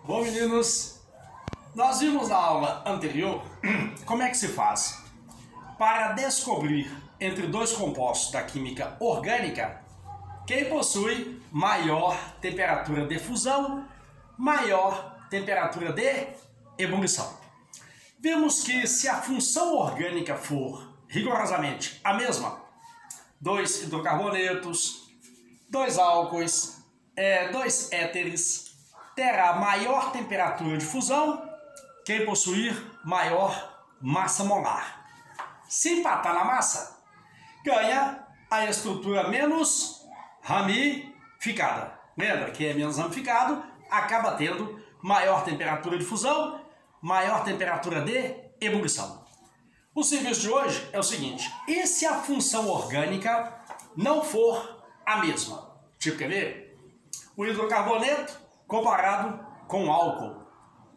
Bom, meninos, nós vimos na aula anterior como é que se faz para descobrir entre dois compostos da química orgânica quem possui maior temperatura de fusão, maior temperatura de ebulição. Vimos que se a função orgânica for rigorosamente a mesma, dois hidrocarbonetos, dois álcoois, dois éteres, terá maior temperatura de fusão quem possuir maior massa molar. Se empatar na massa, ganha a estrutura menos ramificada. Lembra que é menos ramificado, acaba tendo maior temperatura de fusão, maior temperatura de ebulição. O serviço de hoje é o seguinte: e se a função orgânica não for a mesma? Tipo, quer ver? O hidrocarboneto comparado com o álcool.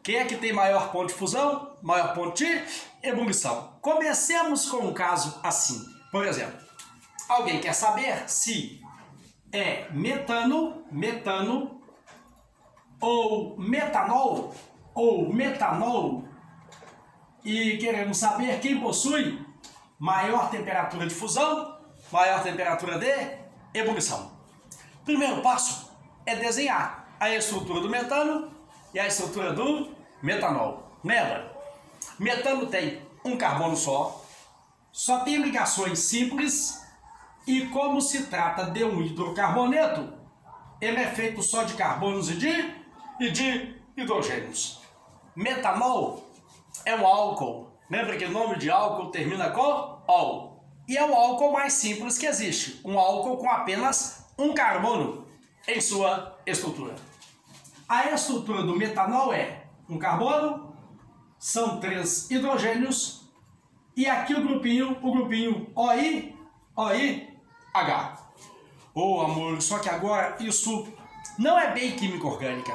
Quem é que tem maior ponto de fusão, maior ponto de ebulição? Comecemos com um caso assim. Por exemplo, alguém quer saber se é metano ou metanol, e queremos saber quem possui maior temperatura de fusão, maior temperatura de ebulição. Primeiro passo é desenhar a estrutura do metano e a estrutura do metanol. Lembra? Metano tem um carbono só tem ligações simples, e como se trata de um hidrocarboneto, ele é feito só de carbonos e de hidrogênios. Metanol é um álcool. Lembra que o nome de álcool termina com ol. E é o álcool mais simples que existe. Um álcool com apenas um carbono em sua estrutura. A estrutura do metanol é um carbono, são 3 hidrogênios, e aqui o grupinho OI, H. Ô amor, só que agora isso não é bem química orgânica.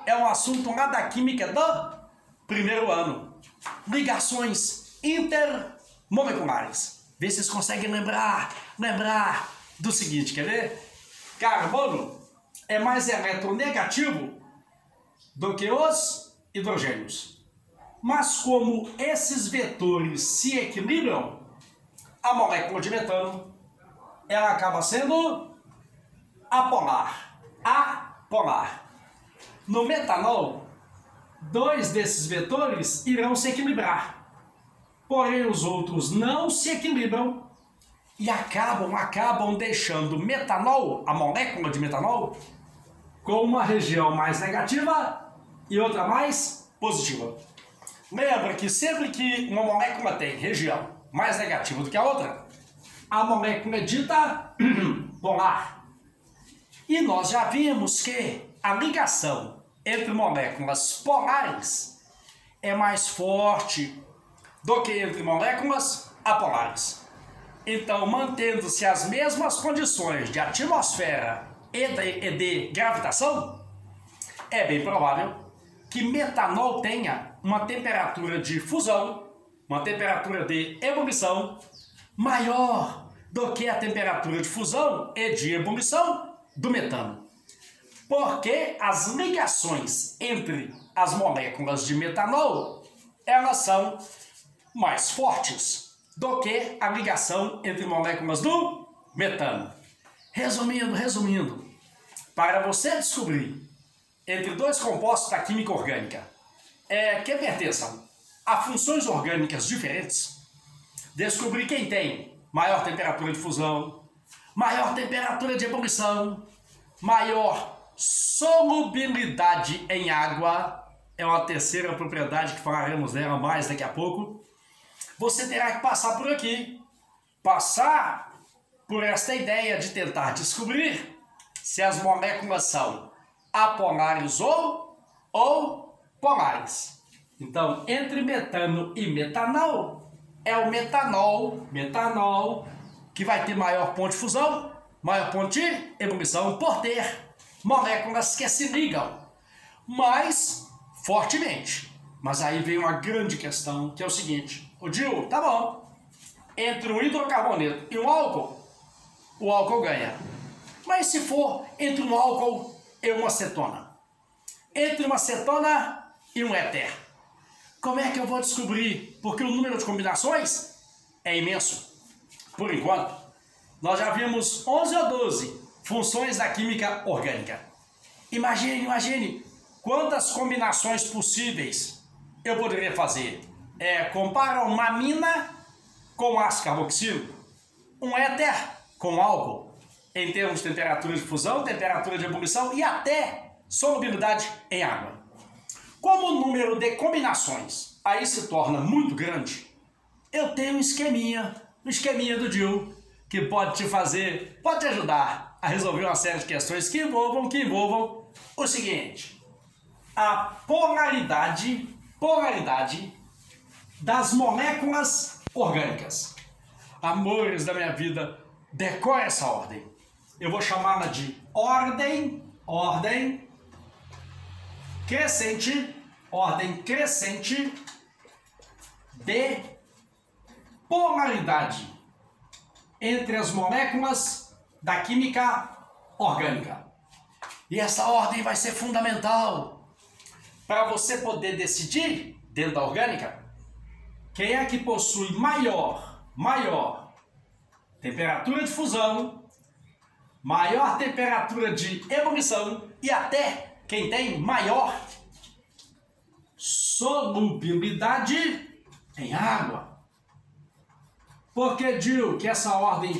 É um assunto lá da química do primeiro ano. Ligações intermoleculares. Vê se vocês conseguem lembrar do seguinte, quer ver? Carbono é mais eletronegativo do que os hidrogênios. Mas como esses vetores se equilibram, a molécula de metano ela acaba sendo apolar. No metanol, 2 desses vetores irão se equilibrar, porém os outros não se equilibram e acabam deixando o metanol, a molécula de metanol, com uma região mais negativa e outra mais positiva. Lembra que sempre que uma molécula tem região mais negativa do que a outra, a molécula é dita polar. E nós já vimos que a ligação entre moléculas polares é mais forte do que entre moléculas apolares. Então, mantendo-se as mesmas condições de atmosfera e de gravitação, é bem provável que metanol tenha uma temperatura de fusão, uma temperatura de ebulição maior do que a temperatura de fusão e de ebulição do metano. Porque as ligações entre as moléculas de metanol, elas são mais fortes do que a ligação entre moléculas do metano. Resumindo, para você descobrir entre dois compostos da química orgânica que pertençam a funções orgânicas diferentes, descobrir quem tem maior temperatura de fusão, maior temperatura de ebulição, maior solubilidade em água, é uma terceira propriedade que falaremos dela mais daqui a pouco. Você terá que passar por aqui, passar por esta ideia de tentar descobrir se as moléculas são apolares ou polares. Então, entre metano e metanol, é o metanol que vai ter maior ponto de fusão, maior ponto de ebulição, por ter moléculas que se ligam mais fortemente. Mas aí vem uma grande questão, que é o seguinte: o Dil, tá bom, entre um hidrocarboneto e um álcool, o álcool ganha. Mas se for entre um álcool e uma acetona? entre uma cetona e um éter. Como é que eu vou descobrir? Porque o número de combinações é imenso. Por enquanto, nós já vimos 11 ou 12 funções da química orgânica. Imagine quantas combinações possíveis eu poderia fazer. Compara uma amina com ácido carboxílico, um éter com álcool, em termos de temperatura de fusão, temperatura de ebulição e até solubilidade em água. Como o número de combinações aí se torna muito grande, eu tenho um esqueminha do Dill, que pode te ajudar a resolver uma série de questões que envolvam o seguinte: a polaridade das moléculas orgânicas. Amores da minha vida, decore essa ordem. Eu vou chamá-la de ordem crescente de polaridade entre as moléculas da química orgânica. E essa ordem vai ser fundamental para você poder decidir, dentro da orgânica, quem é que possui maior temperatura de fusão, maior temperatura de ebulição e até quem tem maior solubilidade em água. Porque Dill, que essa ordem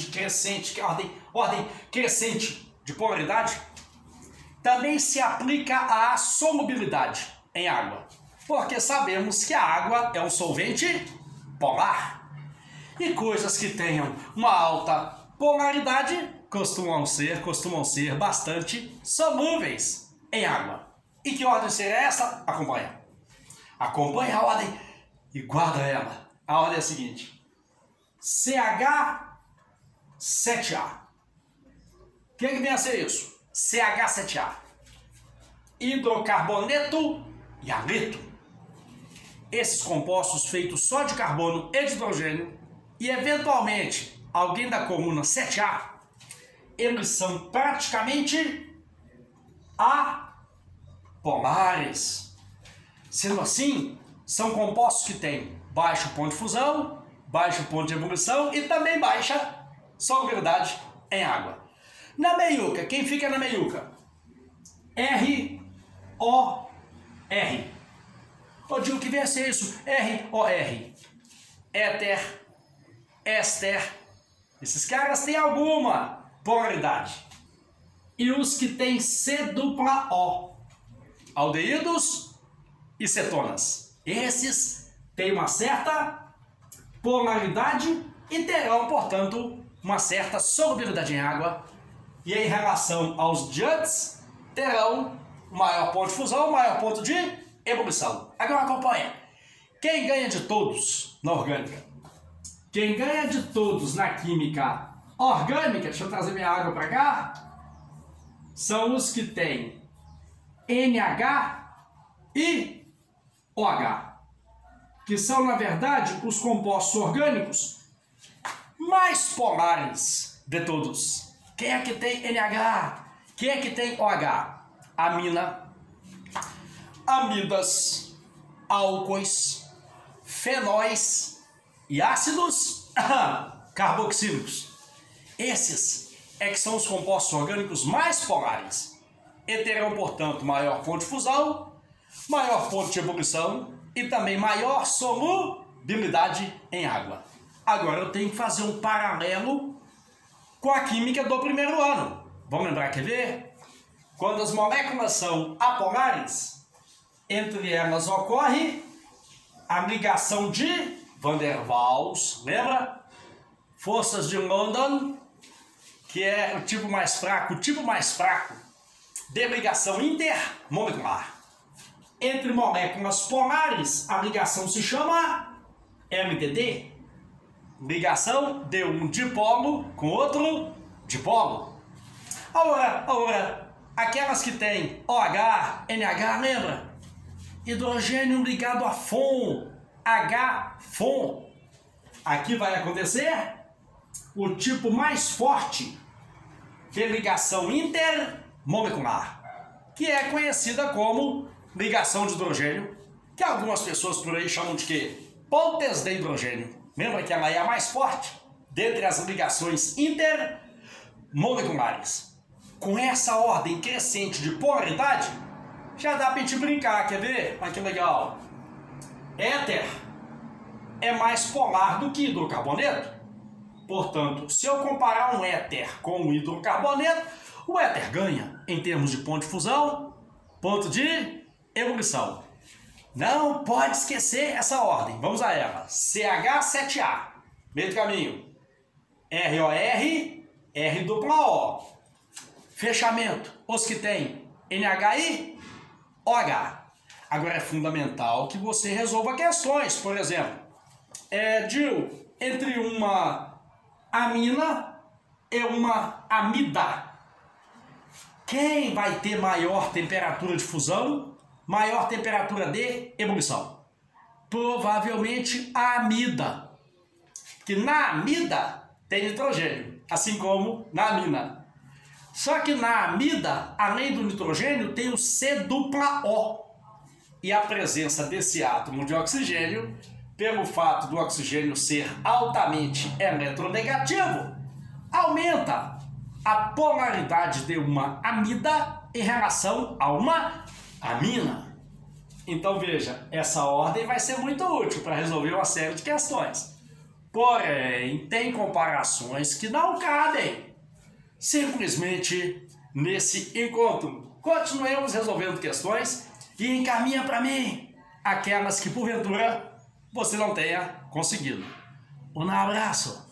crescente de polaridade também se aplica à solubilidade em água. Porque sabemos que a água é um solvente polar. E coisas que tenham uma alta polaridade costumam ser bastante solúveis em água. E que ordem seria essa? Acompanhe a ordem e guarda ela. A ordem é a seguinte: CH7A. O que vem a ser isso? CH7A. Hidrocarboneto e haleto. Esses compostos feitos só de carbono e de hidrogênio e eventualmente alguém da coluna 7A, eles são praticamente apolares. Sendo assim, são compostos que têm baixo ponto de fusão, baixo ponto de ebulição e também baixa solubilidade em água. Na meiuca, quem fica na meiuca? ROR. Eu digo que vem a ser isso, ROR. Éter, éster. Esses caras têm alguma polaridade. E os que têm C-O, aldeídos e cetonas. Esses têm uma certa polaridade e terão, portanto, uma certa solubilidade em água. E em relação aos diantes, terão maior ponto de fusão, maior ponto de ebulição. Agora acompanha. Quem ganha de todos na orgânica? Quem ganha de todos na química orgânica, deixa eu trazer minha água para cá, são os que têm NH e OH, que são, na verdade, os compostos orgânicos mais polares de todos. Quem é que tem NH? Quem é que tem OH? Amina, amidas, álcoois, fenóis e ácidos carboxílicos. Esses é que são os compostos orgânicos mais polares e terão, portanto, maior ponto de fusão, maior ponto de ebulição e também maior solubilidade em água. Agora eu tenho que fazer um paralelo com a química do primeiro ano. Vamos lembrar, quer ver? Quando as moléculas são apolares, entre elas ocorre a ligação de Van der Waals, lembra? Forças de London, que é o tipo mais fraco de ligação intermolecular. Entre moléculas polares, a ligação se chama LDD, ligação de um dipolo com outro dipolo. Agora, aquelas que têm OH, NH, lembra? Hidrogênio ligado a FON, H-FON. Aqui vai acontecer o tipo mais forte de ligação intermolecular, que é conhecida como ligação de hidrogênio, que algumas pessoas por aí chamam de quê? Pontes de hidrogênio. Lembra que ela é a mais forte dentre as ligações intermoleculares. Com essa ordem crescente de polaridade, já dá pra gente brincar, quer ver? Olha que legal. Éter é mais polar do que hidrocarboneto. Portanto, se eu comparar um éter com um hidrocarboneto, o éter ganha em termos de ponto de fusão, ponto de ebulição. Não pode esquecer essa ordem. Vamos a ela. CH7A, meio do caminho. ROR, ROO. Fechamento, os que tem NHI, OH. Agora é fundamental que você resolva questões. Por exemplo, Gil, entre uma amina e uma amida, quem vai ter maior temperatura de fusão, maior temperatura de ebulição? Provavelmente a amida, que na amida tem nitrogênio, assim como na amina. Só que na amida, além do nitrogênio, tem o C-O. E a presença desse átomo de oxigênio, pelo fato do oxigênio ser altamente eletronegativo, aumenta a polaridade de uma amida em relação a uma amina. Então veja, essa ordem vai ser muito útil para resolver uma série de questões. Porém, tem comparações que não cabem simplesmente nesse encontro. Continuemos resolvendo questões e encaminha para mim aquelas que porventura você não tenha conseguido. Um abraço!